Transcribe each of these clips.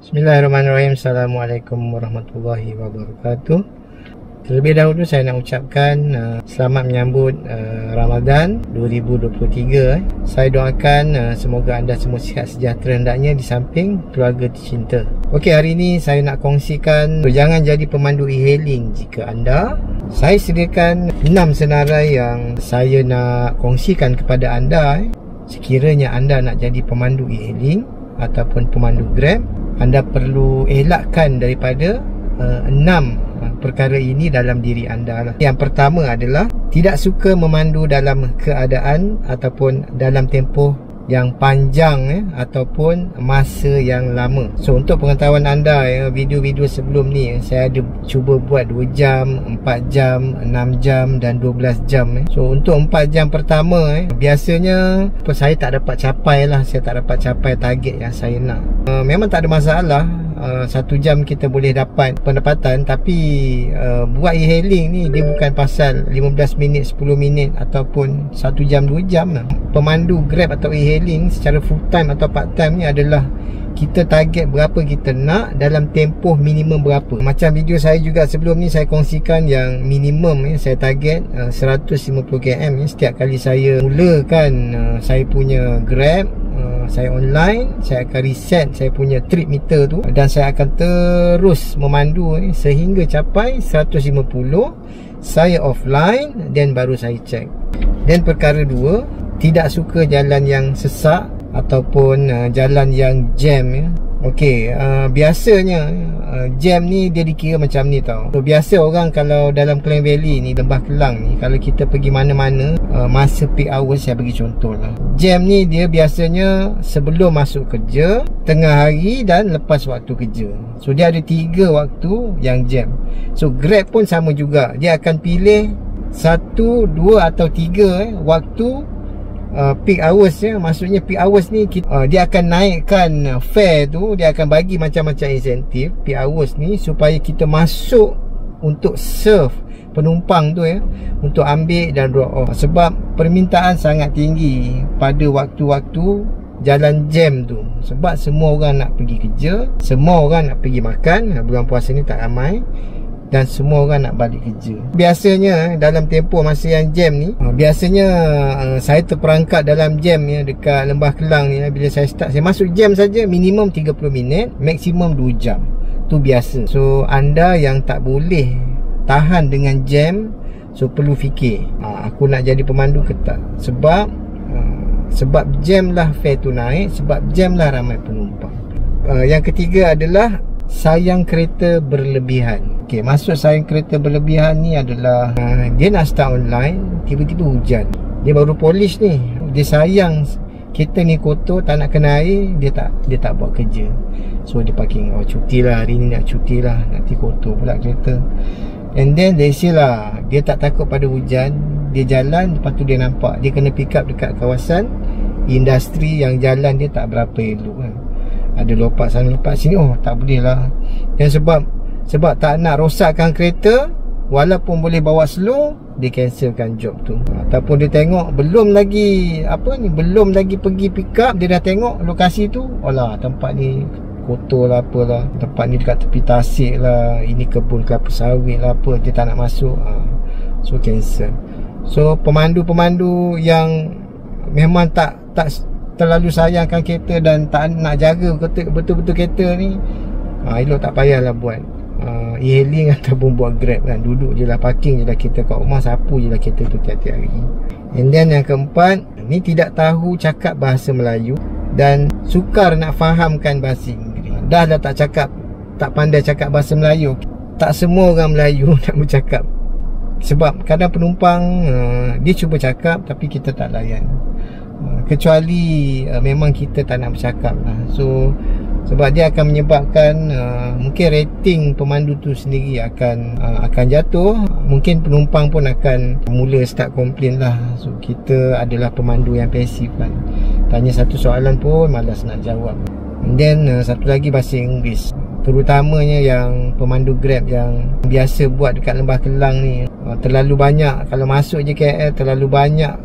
Bismillahirrahmanirrahim. Assalamualaikum warahmatullahi wabarakatuh. Terlebih dahulu saya nak ucapkan selamat menyambut Ramadan 2023. Saya doakan semoga anda semua sihat sejahtera hendaknya di samping keluarga tercinta. Okey, hari ini saya nak kongsikan jangan jadi pemandu e-hailing jika anda. Saya sediakan 6 senarai yang saya nak kongsikan kepada anda. Sekiranya anda nak jadi pemandu e-hailing ataupun pemandu Grab, anda perlu elakkan daripada 6 perkara ini dalam diri anda lah. Yang pertama adalah tidak suka memandu dalam keadaan ataupun dalam tempoh yang panjang ataupun masa yang lama. So untuk pengetahuan anda, video-video sebelum ni saya ada cuba buat 2 jam, 4 jam, 6 jam dan 12 jam. So untuk 4 jam pertama biasanya saya tak dapat capai lah. Saya tak dapat capai target yang saya nak. Memang tak ada masalah, 1 jam kita boleh dapat pendapatan. Tapi buat e-hailing ni dia bukan pasal 15 minit, 10 minit ataupun 1 jam, 2 jam lah. Pemandu Grab atau e-hailing secara full time atau part time ni adalah kita target berapa kita nak dalam tempoh minimum berapa. Macam video saya juga sebelum ni saya kongsikan yang minimum saya target 150 km setiap kali saya mulakan saya punya Grab. Saya online, saya akan reset saya punya trip meter tu dan saya akan terus memandu sehingga capai 150. Saya offline dan baru saya check. Dan perkara 2, tidak suka jalan yang sesak ataupun jalan yang jam. Okey, biasanya jam ni dia dikira macam ni tau. So, biasa orang kalau dalam Klang Valley ni, Lembah Kelang ni, kalau kita pergi mana-mana masa peak hours, saya bagi contoh lah. Jam ni dia biasanya sebelum masuk kerja, tengah hari dan lepas waktu kerja. So dia ada 3 waktu yang jam. So Grab pun sama juga. Dia akan pilih 1, 2 atau 3 waktu peak hours maksudnya peak hours ni dia akan naikkan fare tu, dia akan bagi macam-macam insentif peak hours ni supaya kita masuk untuk serve penumpang tu untuk ambil dan drop off. Sebab permintaan sangat tinggi pada waktu-waktu jalan jam tu. Sebab semua orang nak pergi kerja, semua orang nak pergi makan. Bulan puasa ni tak ramai dan semua orang nak balik kerja. Biasanya dalam tempoh masa yang jam ni, biasanya saya terperangkap dalam jam dekat Lembah Kelang ni. Bila saya start, saya masuk jam saja minimum 30 minit, maksimum 2 jam. Tu biasa. So anda yang tak boleh tahan dengan jam, so perlu fikir, aku nak jadi pemandu ke tak? Sebab jam lah fare tu naik, sebab jam lah ramai penumpang. Yang ketiga adalah sayang kereta berlebihan. Okey, maksud sayang kereta berlebihan ni adalah dia nak start online, tiba-tiba hujan. Dia baru polish ni, dia sayang kereta ni kotor, tak nak kena air, dia tak buat kerja. So dia parking, cuti lah, hari ni nak cuti lah, nanti kotor pula kereta. And then they say lah, dia tak takut pada hujan, dia jalan, lepas tu dia nampak dia kena pick up dekat kawasan industri yang jalan dia tak berapa elok kan. Ada lompat sana lompat sini, tak boleh lah. Dan sebab tak nak rosakkan kereta, walaupun boleh bawa slow, dia cancelkan job tu. Ataupun dia tengok belum lagi pergi pick up, dia dah tengok lokasi tu, alah tempat ni kotor lah, apalah, tempat ni dekat tepi tasik lah, ini kebun kelapa sawit lah, apa, dia tak nak masuk. So cancel. So pemandu-pemandu yang memang tak terlalu sayangkan kereta dan tak nak jaga betul-betul kereta ni, elok tak payahlah buat e-hailing ataupun buat Grab kan. Duduk je lah, parking je lah kereta kat rumah, sapu je lah kereta tu tiap-tiap hari. And then yang keempat, ni tidak tahu cakap bahasa Melayu dan sukar nak fahamkan bahasa Inggeris. Dah tak pandai cakap bahasa Melayu. Tak semua orang Melayu nak bercakap. Sebab kadang penumpang dia cuba cakap tapi kita tak layan. Kecuali memang kita tak nak bercakap lah. So sebab dia akan menyebabkan mungkin rating pemandu tu sendiri akan jatuh. Mungkin penumpang pun akan mula start komplain lah. So kita adalah pemandu yang pasif kan, tanya satu soalan pun malas nak jawab. And then satu lagi bahasa Inggeris, terutamanya yang pemandu Grab yang biasa buat dekat Lembah Kelang ni. Terlalu banyak, kalau masuk je KL terlalu banyak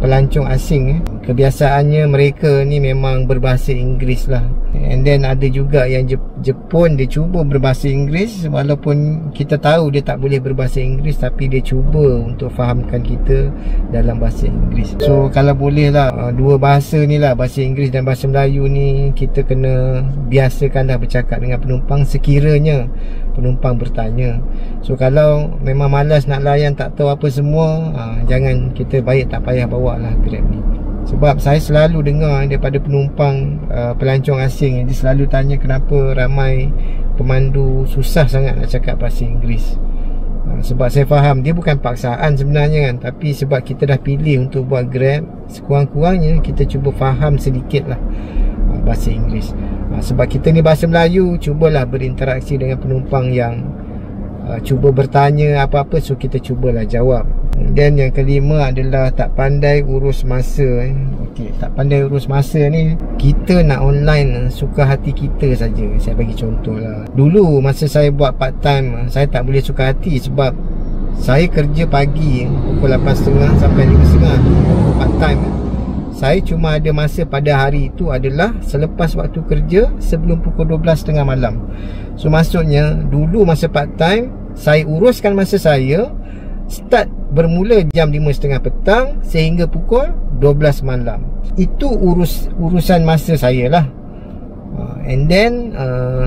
pelancong asing kebiasaannya mereka ni memang berbahasa Inggeris lah. And then ada juga yang Jepun, dia cuba berbahasa Inggeris, walaupun kita tahu dia tak boleh berbahasa Inggeris, tapi dia cuba untuk fahamkan kita dalam bahasa Inggeris. So kalau boleh lah, dua bahasa ni lah, bahasa Inggeris dan bahasa Melayu ni, kita kena biasakan dah bercakap dengan penumpang sekiranya penumpang bertanya. So kalau memang malas nak layan, tak tahu apa semua, jangan, kita baik tak payah bawa lah Grab ni. Sebab saya selalu dengar daripada penumpang pelancong asing, dia selalu tanya kenapa ramai pemandu susah sangat nak cakap bahasa Inggeris. Sebab saya faham dia bukan paksaan sebenarnya kan, tapi sebab kita dah pilih untuk buat Grab, sekurang-kurangnya kita cuba faham sedikit lah bahasa Inggeris. Sebab kita ni bahasa Melayu, cubalah berinteraksi dengan penumpang yang cuba bertanya apa-apa, so kita cubalah jawab. Dan yang kelima adalah tak pandai urus masa. Okey, tak pandai urus masa ni, kita nak online suka hati kita saja. Saya bagi contoh lah. Dulu masa saya buat part time, saya tak boleh suka hati sebab saya kerja pagi pukul 8.30 sampai 5.30 part time. Saya cuma ada masa pada hari itu adalah selepas waktu kerja sebelum pukul 12.30 malam. So maksudnya dulu masa part time, saya uruskan masa saya, start bermula jam 5.30 petang sehingga pukul 12 malam. Itu urusan masa saya lah. And then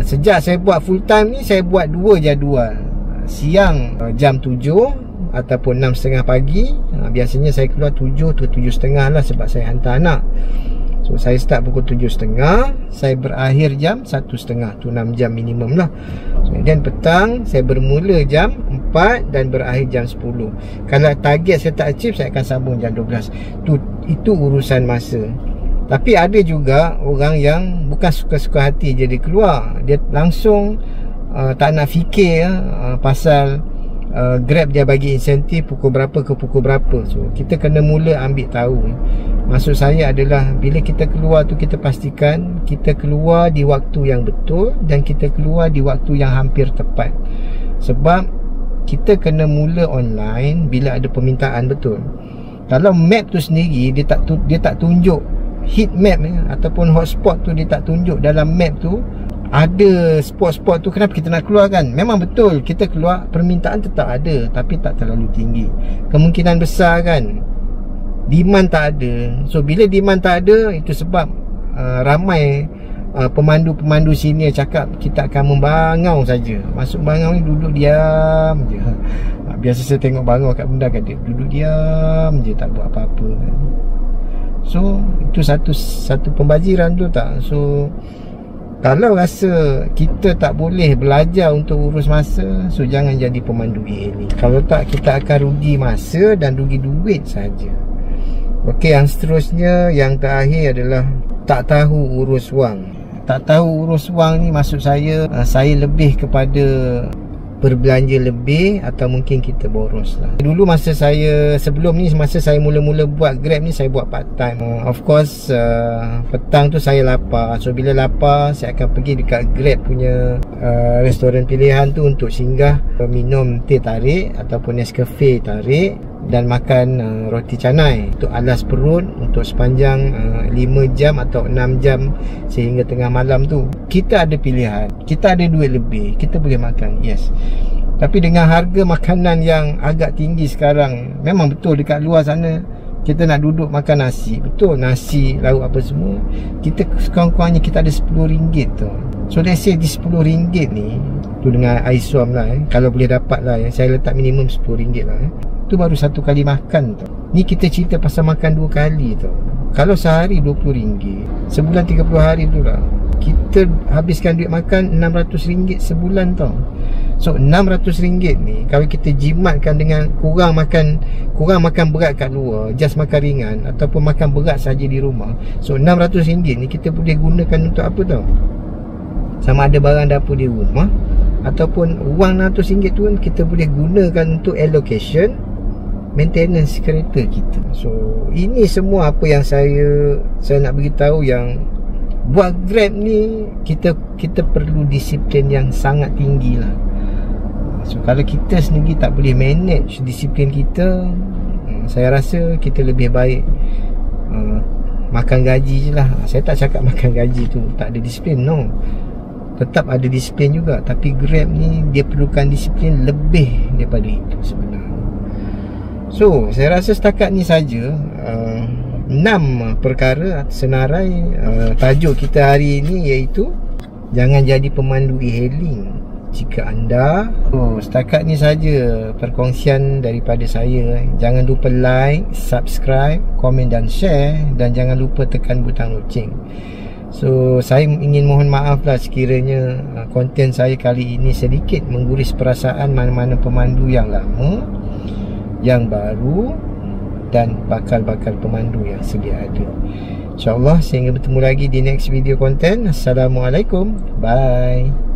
sejak saya buat full time ni, saya buat dua jadual. Siang jam 7 ataupun 6.30 pagi. Biasanya saya keluar 7 atau 7.30 lah, sebab saya hantar anak. So saya start pukul 7.30, saya berakhir jam 1.30. Tu 6 jam minimum lah. So then petang saya bermula jam 4 dan berakhir jam 10. Kalau target saya tak achieve, saya akan sambung jam 12. Itu urusan masa. Tapi ada juga orang yang bukan suka-suka hati je dia keluar, dia langsung tak nak fikir pasal Grab dia bagi insentif pukul berapa ke pukul berapa. So kita kena mula ambil tahu. Maksud saya adalah bila kita keluar tu, kita pastikan kita keluar di waktu yang betul dan kita keluar di waktu yang hampir tepat. Sebab kita kena mula online bila ada permintaan betul. Kalau map tu sendiri dia tak tunjuk heat map ataupun hotspot tu, dia tak tunjuk dalam map tu ada spot-spot tu, kenapa kita nak keluar kan? Memang betul kita keluar, permintaan tetap ada, tapi tak terlalu tinggi. Kemungkinan besar kan demand tak ada. So bila demand tak ada, itu sebab ramai pemandu-pemandu sini cakap kita akan membangau saja. Masuk bangau ni duduk diam je. Biasa saya tengok bangau kat benda kat dia, duduk diam je, tak buat apa-apa. So itu satu pembaziran tu tak. So kalau rasa kita tak boleh belajar untuk urus masa, so jangan jadi pemandu e-hailing. Kalau tak, kita akan rugi masa dan rugi duit saja. Okey, yang seterusnya, yang terakhir adalah tak tahu urus wang. Tak tahu urus wang ni maksud saya lebih kepada berbelanja lebih atau mungkin kita boros lah. Dulu masa saya sebelum ni, masa saya mula-mula buat Grab ni, saya buat part time. Of course petang tu saya lapar. So bila lapar, saya akan pergi dekat Grab punya restoran pilihan tu untuk singgah minum teh tarik ataupun Nescafe tarik dan makan roti canai untuk alas perut untuk sepanjang 5 jam atau 6 jam sehingga tengah malam tu. Kita ada pilihan, kita ada duit lebih, kita boleh makan, yes. Tapi dengan harga makanan yang agak tinggi sekarang, memang betul dekat luar sana kita nak duduk makan nasi, betul, nasi, lauk apa semua, kita sekurang-kurangnya kita ada RM10 tu. So let's say di RM10 ni tu dengan air suam lah kalau boleh dapat lah saya letak minimum RM10 lah tu baru satu kali makan tu. Ni kita cerita pasal makan 2 kali tu. Kalau sehari RM20, sebulan 30 hari tu lah, kita habiskan duit makan RM600 sebulan tau. So RM600 ni kalau kita jimatkan dengan kurang makan berat kat luar, just makan ringan ataupun makan berat saja di rumah, so RM600 ni kita boleh gunakan untuk apa tau? Sama ada barang dapur di rumah ataupun wang RM600 tu kita boleh gunakan untuk allocation maintenance kereta kita. So ini semua apa yang saya nak beritahu, yang buat Grab ni kita perlu disiplin yang sangat tinggi lah. So kalau kita sendiri tak boleh manage disiplin kita, saya rasa kita lebih baik makan gaji je lah. Saya tak cakap makan gaji tu tak ada disiplin, no. Tetap ada disiplin juga. Tapi Grab ni dia perlukan disiplin lebih daripada itu sebenarnya. So, saya rasa setakat ni saja 6 perkara senarai tajuk kita hari ini, iaitu jangan jadi pemandu e-hailing jika anda. Setakat ni saja perkongsian daripada saya. Jangan lupa like, subscribe, komen dan share, dan jangan lupa tekan butang loceng. So, saya ingin mohon maaf lah sekiranya konten saya kali ini sedikit mengguris perasaan mana-mana pemandu yang lama, yang baru, dan bakal-bakal pemandu yang sedia ada. InsyaAllah sehingga bertemu lagi di next video konten. Assalamualaikum. Bye.